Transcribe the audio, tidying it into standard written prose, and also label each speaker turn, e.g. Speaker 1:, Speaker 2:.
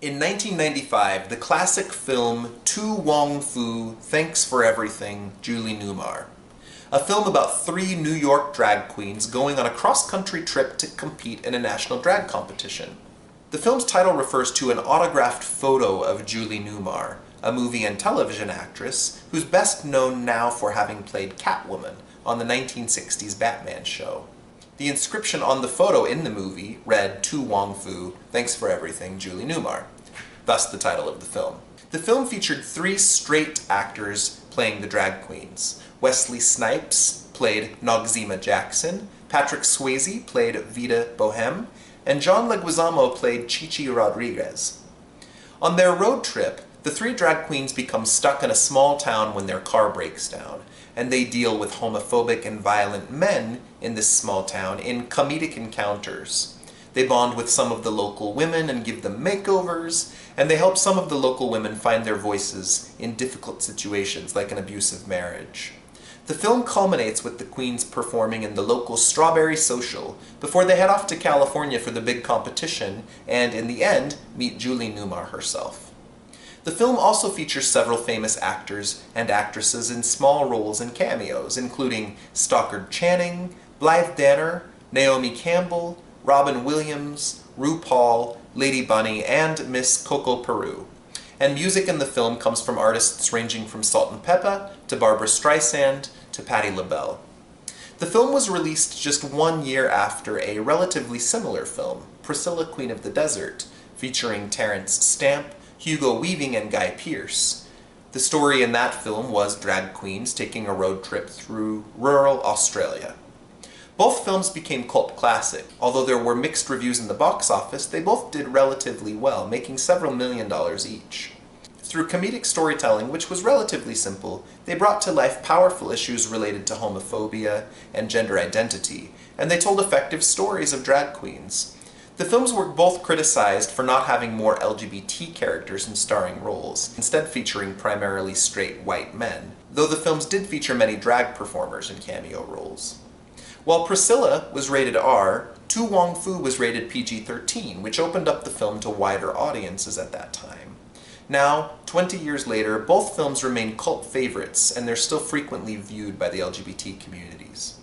Speaker 1: In 1995, the classic film To Wong Foo, Thanks for Everything, Julie Newmar. A film about three New York drag queens going on a cross-country trip to compete in a national drag competition. The film's title refers to an autographed photo of Julie Newmar, a movie and television actress who's best known now for having played Catwoman on the 1960s Batman show. The inscription on the photo in the movie read, To Wong Foo, Thanks for Everything, Julie Newmar. Thus the title of the film. The film featured three straight actors playing the drag queens. Wesley Snipes played Noxzema Jackson, Patrick Swayze played Vida Boheme, and John Leguizamo played Chichi Rodriguez. On their road trip, the three drag queens become stuck in a small town when their car breaks down, and they deal with homophobic and violent men in this small town in comedic encounters. They bond with some of the local women and give them makeovers, and they help some of the local women find their voices in difficult situations like an abusive marriage. The film culminates with the queens performing in the local Strawberry Social before they head off to California for the big competition and, in the end, meet Julie Newmar herself. The film also features several famous actors and actresses in small roles and cameos, including Stockard Channing, Blythe Danner, Naomi Campbell, Robin Williams, RuPaul, Lady Bunny, and Miss Coco Peru. And music in the film comes from artists ranging from Salt-N-Pepa to Barbra Streisand to Patti LaBelle. The film was released just 1 year after a relatively similar film, Priscilla, Queen of the Desert, featuring Terence Stamp, Hugo Weaving, and Guy Pearce. The story in that film was drag queens taking a road trip through rural Australia. Both films became cult classic. Although there were mixed reviews in the box office, they both did relatively well, making several $1 million each. Through comedic storytelling, which was relatively simple, they brought to life powerful issues related to homophobia and gender identity, and they told effective stories of drag queens. The films were both criticized for not having more LGBT characters in starring roles, instead featuring primarily straight white men, though the films did feature many drag performers in cameo roles. While Priscilla was rated R, To Wong Foo was rated PG-13, which opened up the film to wider audiences at that time. Now, 20 years later, both films remain cult favorites, and they're still frequently viewed by the LGBT communities.